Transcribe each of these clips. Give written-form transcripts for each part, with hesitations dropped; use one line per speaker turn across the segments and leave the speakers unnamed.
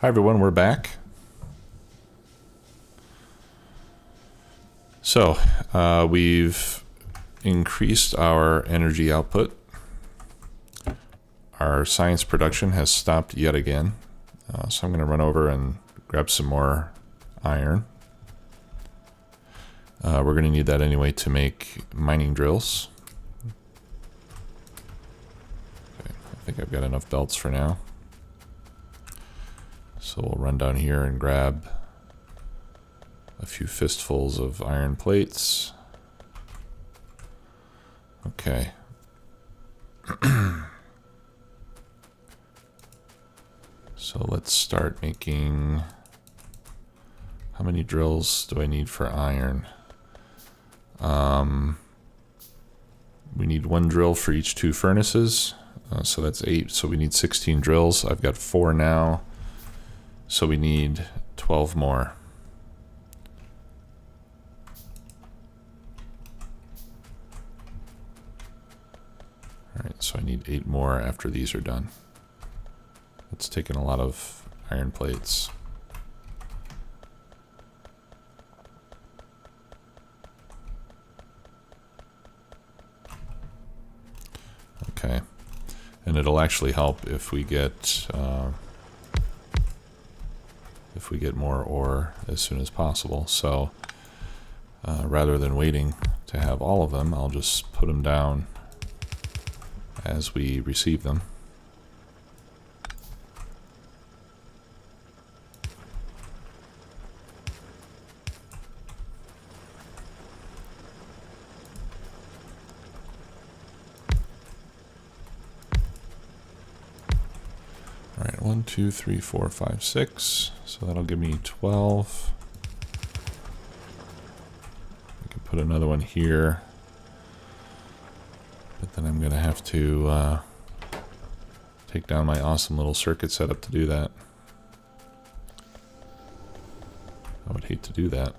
Hi everyone, we're back. So we've increased our energy output. Our science production has stopped yet again. So I'm going to run over and grab some more iron. We're going to need that anyway to make mining drills. Okay, I think I've got enough belts for now. So we'll run down here and grab a few fistfuls of iron plates. Okay. So let's start making... How many drills do I need for iron? We need 1 drill for each 2 furnaces. So that's 8. So we need 16 drills. I've got 4 now. So we need 12 more. Alright, so I need 8 more after these are done. It's taken a lot of iron plates. Okay, and it'll actually help if we get more ore as soon as possible. So rather than waiting to have all of them, I'll just put them down as we receive them. All right, 1, 2, 3, 4, 5, 6. So that'll give me 12. I can put another one here. But then I'm going to have to take down my awesome little circuit setup to do that. I would hate to do that.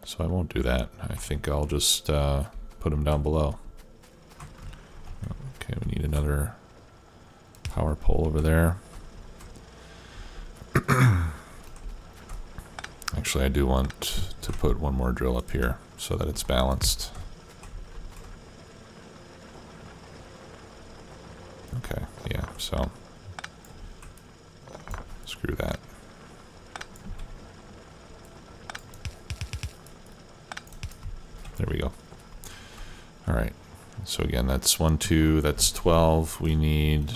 So I won't do that. I think I'll just put them down below. Okay, we need another power pole over there. Actually, I do want to put 1 more drill up here so that it's balanced. Okay, yeah, so screw that. There we go. All right, so again, that's 1, 2, that's 12. We need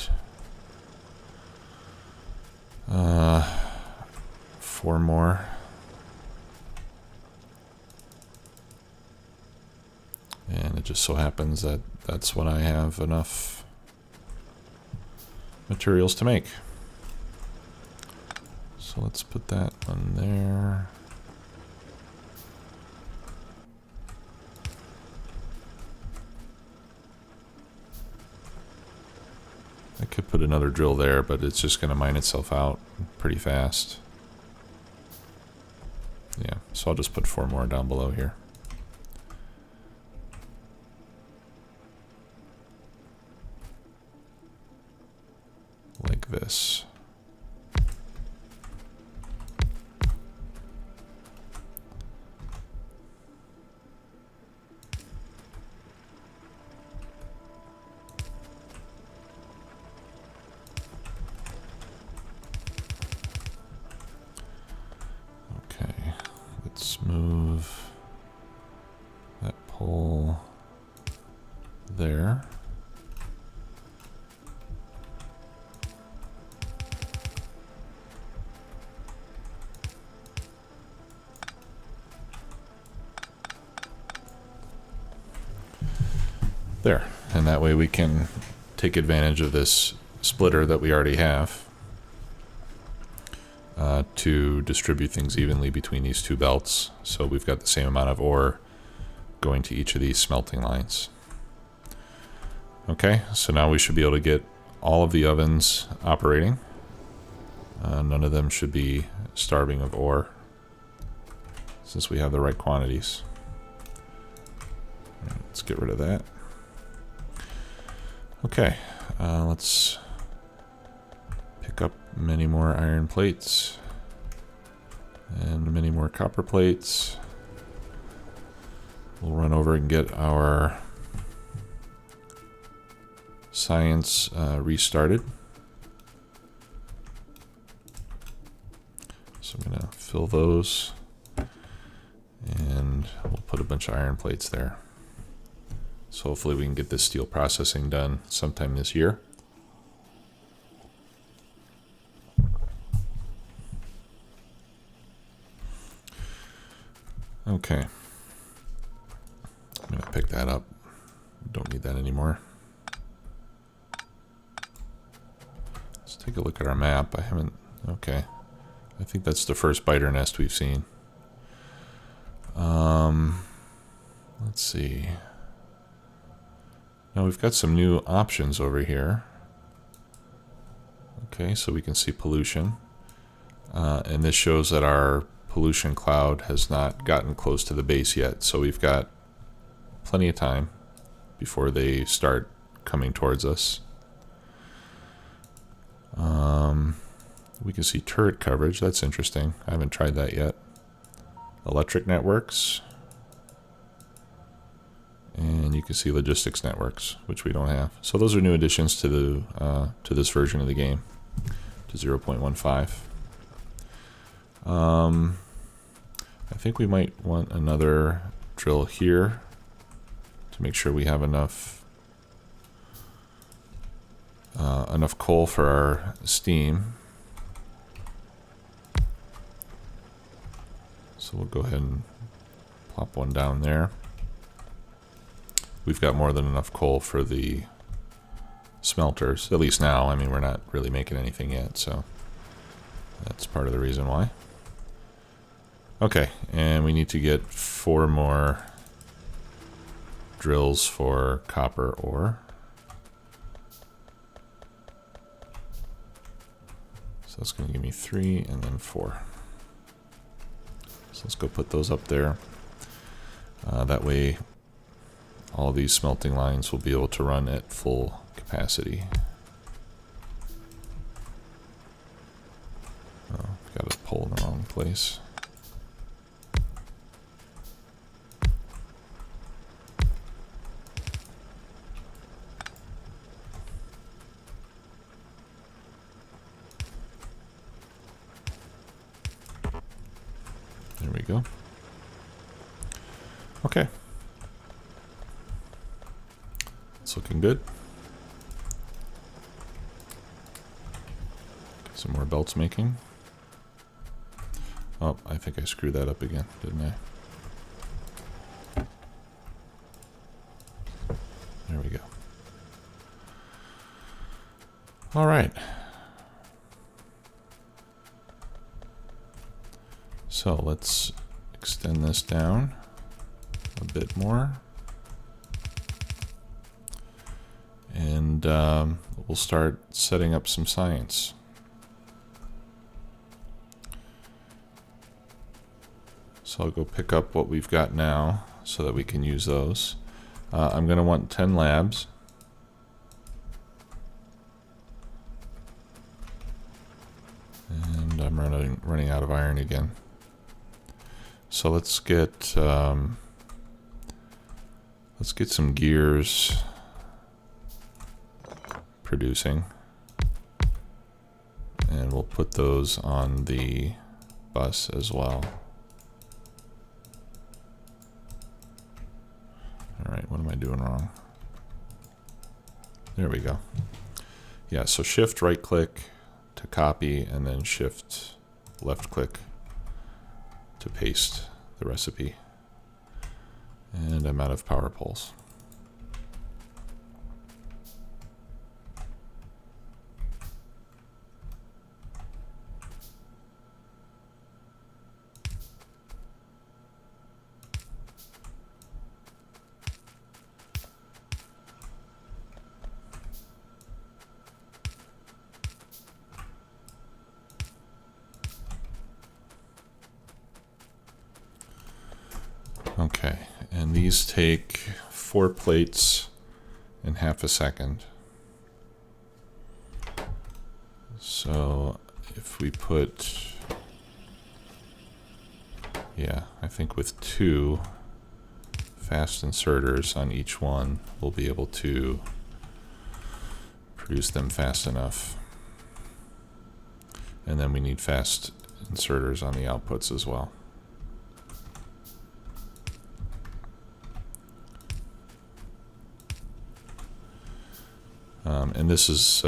4 more. And it just so happens that that's when I have enough materials to make. So let's put that one there. I could put another drill there, but it's just going to mine itself out pretty fast. Yeah, so I'll just put 4 more down below here. Like this. Okay, let's move that pole there. There, and that way we can take advantage of this splitter that we already have to distribute things evenly between these 2 belts. So we've got the same amount of ore going to each of these smelting lines. Okay, so now we should be able to get all of the ovens operating. None of them should be starving of ore since we have the right quantities. Let's get rid of that. Okay, Let's pick up many more iron plates and many more copper plates. We'll run over and get our science restarted. So I'm going to fill those, and we'll put a bunch of iron plates there. So hopefully we can get this steel processing done sometime this year. Okay. I'm going to pick that up. Don't need that anymore. Let's take a look at our map. I haven't... Okay. I think that's the first biter nest we've seen. Let's see. Now we've got some new options over here. Okay, so we can see pollution. And this shows that our pollution cloud has not gotten close to the base yet. So we've got plenty of time before they start coming towards us. We can see turret coverage. That's interesting. I haven't tried that yet. Electric networks. And you can see logistics networks, which we don't have. So those are new additions to the to this version of the game, to 0.15. I think we might want another drill here to make sure we have enough coal for our steam. So we'll go ahead and plop one down there. We've got more than enough coal for the smelters, at least now. I mean, we're not really making anything yet, so that's part of the reason why. Okay, and we need to get 4 more drills for copper ore. So that's going to give me 3 and then 4. So let's go put those up there. That way all these smelting lines will be able to run at full capacity. Oh, got a pole in the wrong place. There we go. Okay. It's looking good. Got some more belts making. Oh, I think I screwed that up again, didn't I? There we go. All right. So let's extend this down a bit more. And we'll start setting up some science. So I'll go pick up what we've got now so that we can use those. I'm going to want 10 labs. And I'm running out of iron again. So let's get some gears producing, and we'll put those on the bus as well. Alright, what am I doing wrong? There we go. Yeah, so shift right click to copy, and then shift left click to paste the recipe. And I'm out of power poles. Okay, and these take 4 plates in half a second. So if we put, yeah, I think with 2 fast inserters on each one, we'll be able to produce them fast enough. And then we need fast inserters on the outputs as well. And this is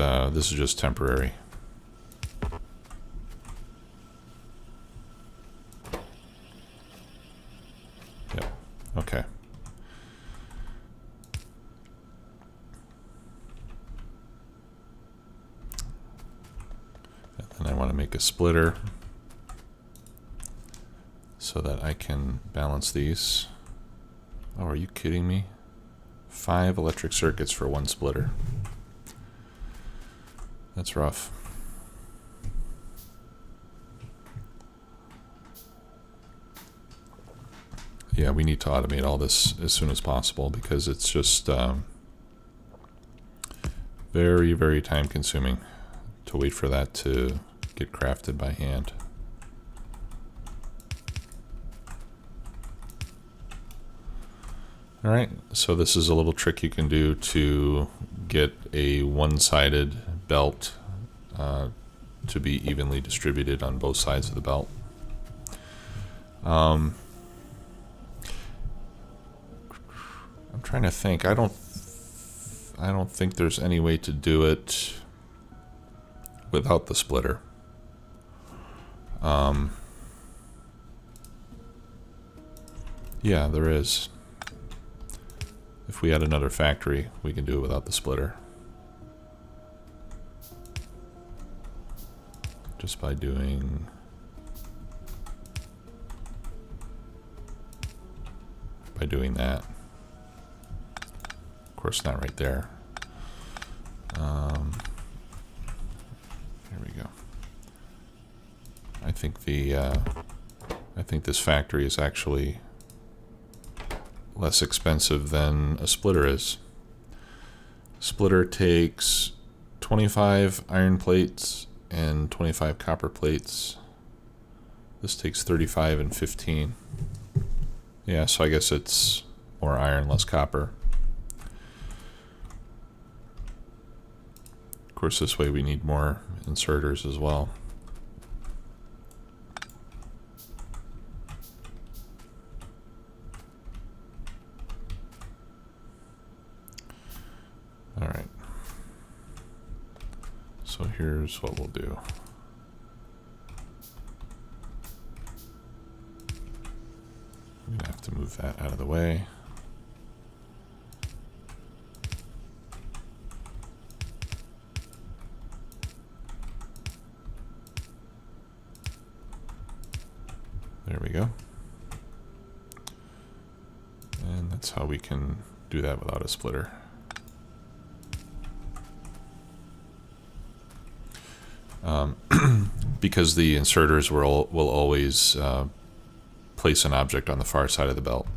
just temporary. Yep. Okay. And then I want to make a splitter so that I can balance these. Oh, are you kidding me? 5 electric circuits for 1 splitter. That's rough. Yeah, we need to automate all this as soon as possible because it's just very, very time consuming to wait for that to get crafted by hand. All right, so this is a little trick you can do to get a one-sided belt to be evenly distributed on both sides of the belt. I'm trying to think. I don't think there's any way to do it without the splitter. Yeah, there is. If we had another factory, we can do it without the splitter. Just by doing that. Of course, not right there. Here we go. I think this factory is actually less expensive than a splitter is. Splitter takes 25 iron plates and 25 copper plates. This takes 35 and 15. Yeah, so I guess it's more iron, less copper. Of course, this way we need more inserters as well. All right. So here's what we'll do. I'm gonna have to move that out of the way. There we go. And that's how we can do that without a splitter. Because the inserters will always place an object on the far side of the belt.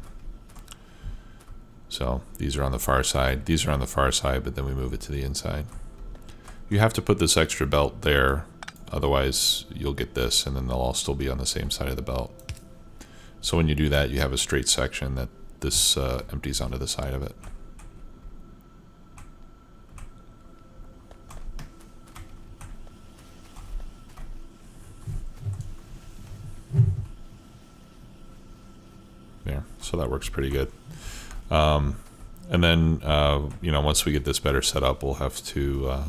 So these are on the far side, these are on the far side, but then we move it to the inside. You have to put this extra belt there, otherwise you'll get this, and then they'll all still be on the same side of the belt. So when you do that, you have a straight section that this empties onto the side of it. There, so that works pretty good. And then you know, once we get this better set up, we'll have to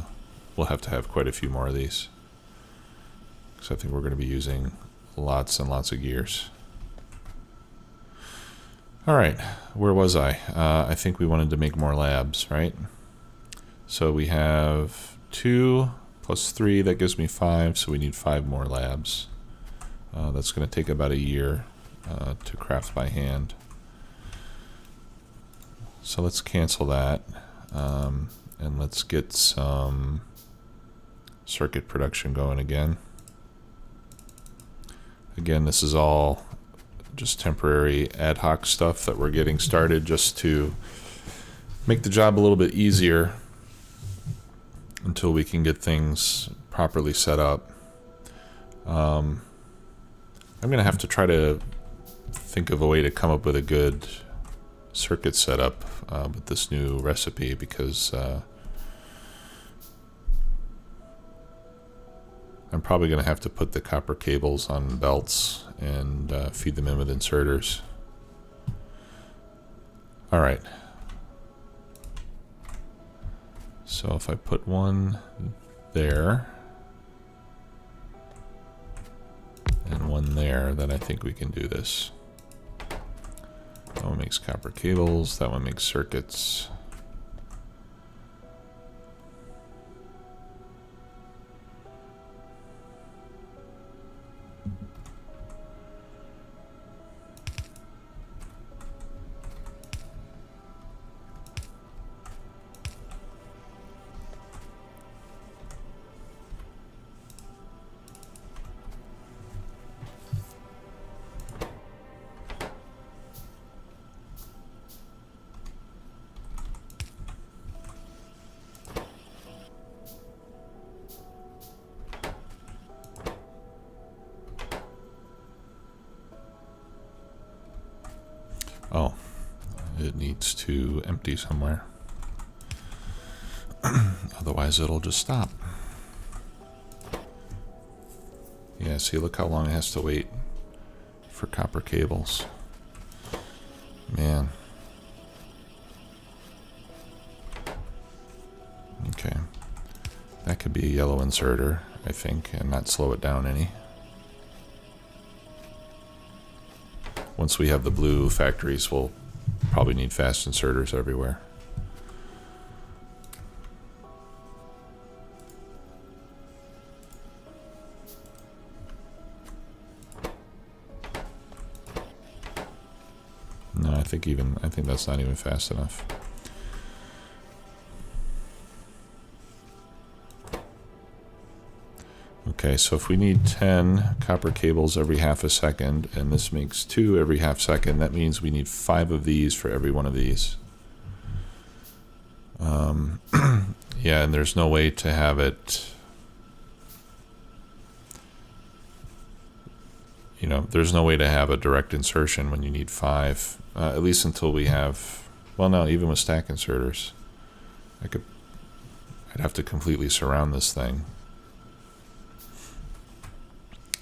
have quite a few more of these, because I think we're going to be using lots and lots of gears. All right, where was I? I think we wanted to make more labs, right? So we have 2 plus 3, that gives me 5, so we need 5 more labs. That's going to take about a year to craft by hand. So let's cancel that, and let's get some circuit production going again. Again, this is all just temporary ad hoc stuff that we're getting started just to make the job a little bit easier until we can get things properly set up. I'm going to have to try to think of a way to come up with a good circuit setup with this new recipe, because I'm probably going to have to put the copper cables on belts and feed them in with inserters. Alright. So if I put one there and one there, then I think we can do this. That one makes copper cables, that one makes circuits. Oh, it needs to empty somewhere. Otherwise it'll just stop. Yeah, see, look how long it has to wait for copper cables. Man. Okay. That could be a yellow inserter, I think, and not slow it down any. Once we have the blue factories, we'll probably need fast inserters everywhere. No, I think that's not even fast enough. Okay, so if we need 10 copper cables every half a second, and this makes 2 every half second, that means we need 5 of these for every one of these. Yeah, and there's no way to have it, you know, there's no way to have a direct insertion when you need 5, at least until we have, well, no, even with stack inserters, I'd have to completely surround this thing.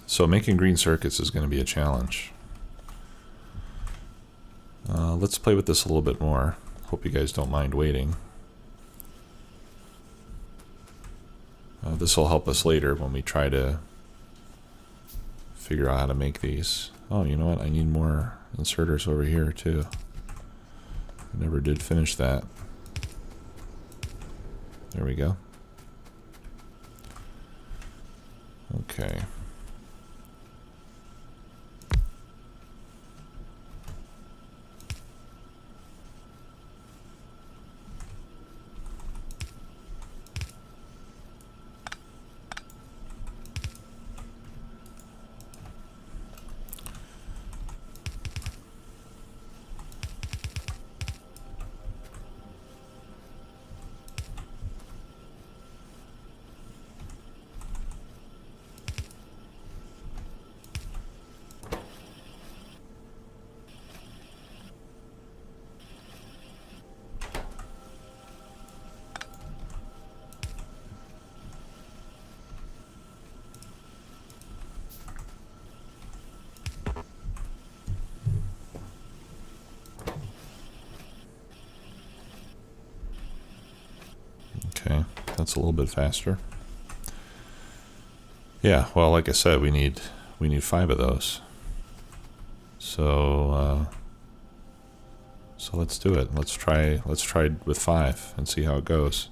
So making green circuits is going to be a challenge. Let's play with this a little bit more. Hope you guys don't mind waiting. This will help us later when we try to figure out how to make these. Oh, you know what? I need more inserters over here too. I never did finish that. There we go. Okay. Okay, that's a little bit faster. Yeah, well, like I said, we need 5 of those. So let's do it. Let's try with 5 and see how it goes.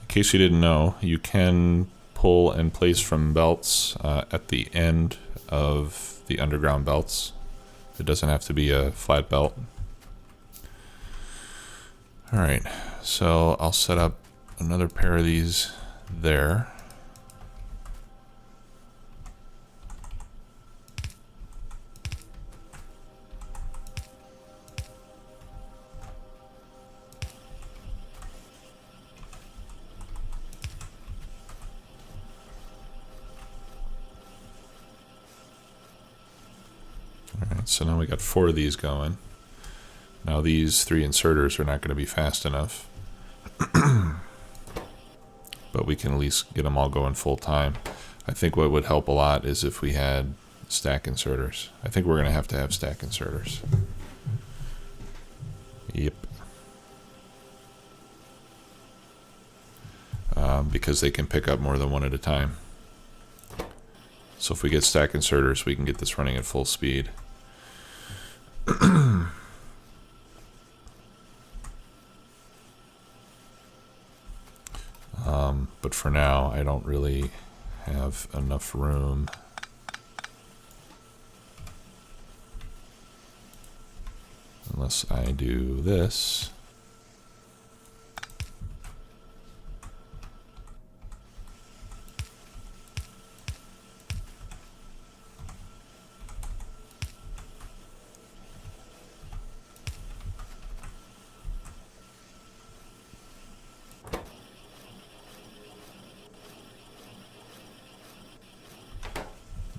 In case you didn't know, you can pull and place from belts at the end of the underground belts. It doesn't have to be a flat belt. Alright, so I'll set up another pair of these there. Alright, so now we got 4 of these going. Now these 3 inserters are not going to be fast enough. But we can at least get them all going full time. I think what would help a lot is if we had stack inserters. I think we're going to have stack inserters. Yep. Because they can pick up more than one at a time. So if we get stack inserters, we can get this running at full speed. But for now, I don't really have enough room. Unless I do this.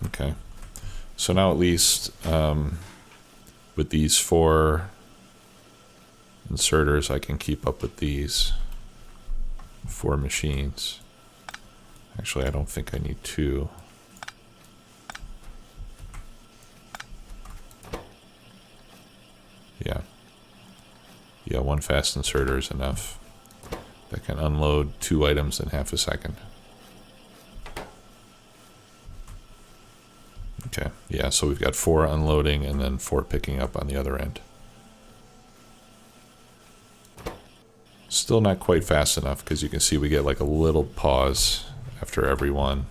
Okay, so now at least with these 4 inserters, I can keep up with these 4 machines. Actually, I don't think I need 2. Yeah. Yeah, 1 fast inserter is enough. That can unload 2 items in half a second. Okay, yeah, so we've got 4 unloading and then 4 picking up on the other end. Still not quite fast enough because you can see we get like a little pause after every one.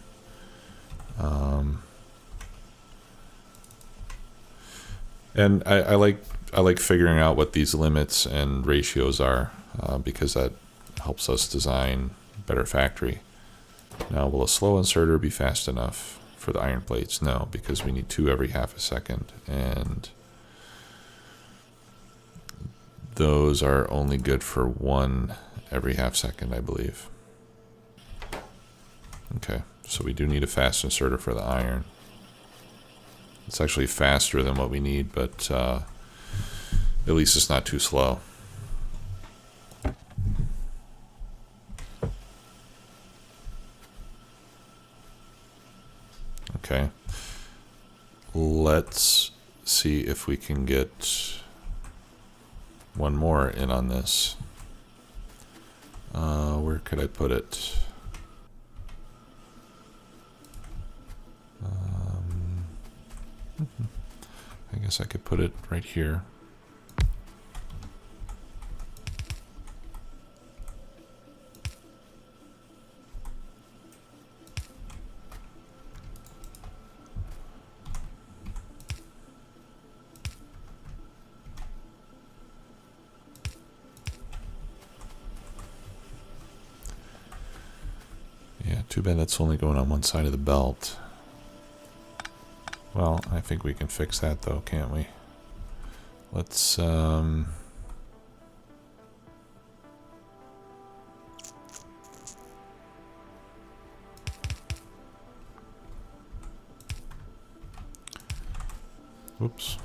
And I like figuring out what these limits and ratios are because that helps us design a better factory. Now, will a slow inserter be fast enough for the iron plates? No, because we need 2 every half a second, and those are only good for 1 every half second, I believe. Okay, so we do need a fast inserter for the iron. It's actually faster than what we need, but at least it's not too slow. Okay, let's see if we can get 1 more in on this. Where could I put it? I guess I could put it right here. Too bad that's only going on one side of the belt. Well, I think we can fix that though, can't we? Let's oops.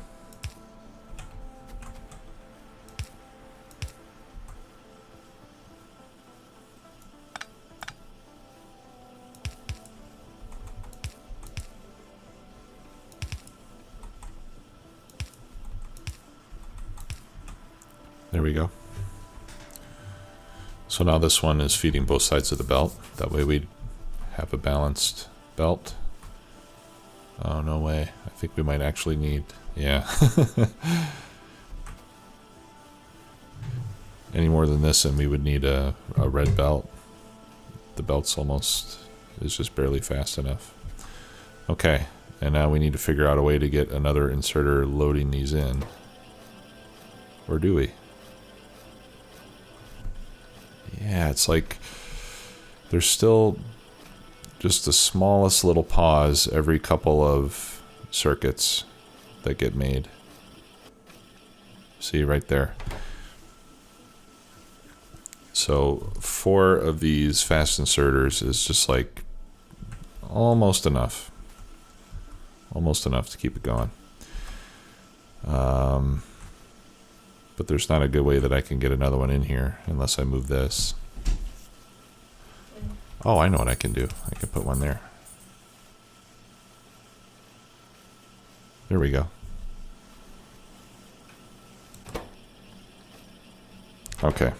There we go. So now this one is feeding both sides of the belt. That way we'd have a balanced belt. Oh, no way. I think we might actually need, yeah. Any more than this and we would need a red belt. The belt's almost is just barely fast enough. Okay, and now we need to figure out a way to get another inserter loading these in. Or do we? Yeah, it's like there's still just the smallest little pause every couple of circuits that get made. See right there. So 4 of these fast inserters is just like almost enough. Almost enough to keep it going. But there's not a good way that I can get another one in here unless I move this. Oh, I know what I can do. I can put one there. There we go. Okay.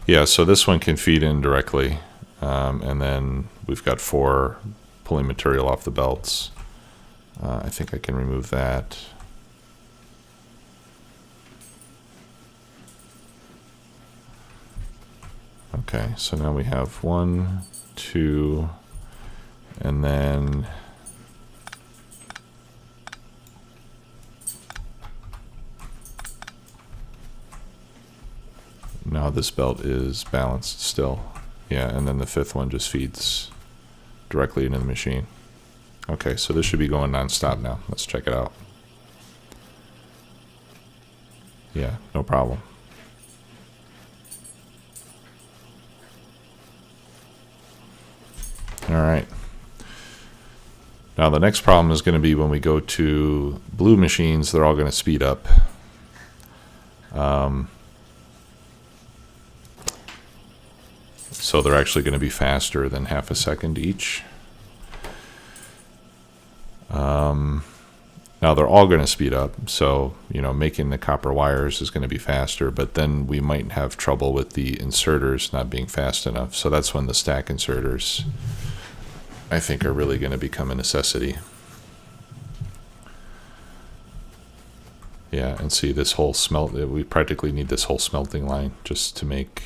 Yeah, so this one can feed in directly. And then we've got 4 pulling material off the belts. I think I can remove that. Okay, so now we have 1, 2, and then now this belt is balanced still. Yeah, and then the 5th one just feeds directly into the machine. Okay, so this should be going non-stop now. Let's check it out. Yeah, no problem. All right. Now the next problem is going to be when we go to blue machines, they're all going to speed up. So they're actually going to be faster than half a second each. Now they're all going to speed up, so making the copper wires is going to be faster, but then we might have trouble with the inserters not being fast enough. So that's when the stack inserters, I think, are really going to become a necessity. Yeah, and see this whole we practically need this whole smelting line just to make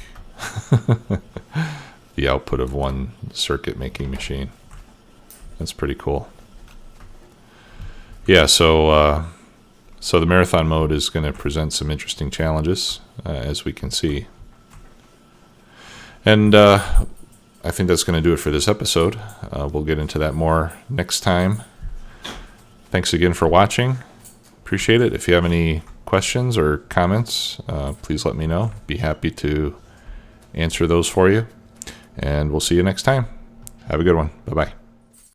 the output of one circuit making machine. That's pretty cool. Yeah, so the marathon mode is going to present some interesting challenges, as we can see. And I think that's going to do it for this episode. We'll get into that more next time. Thanks again for watching. Appreciate it. If you have any questions or comments, please let me know. Be happy to answer those for you. And we'll see you next time. Have a good one. Bye-bye.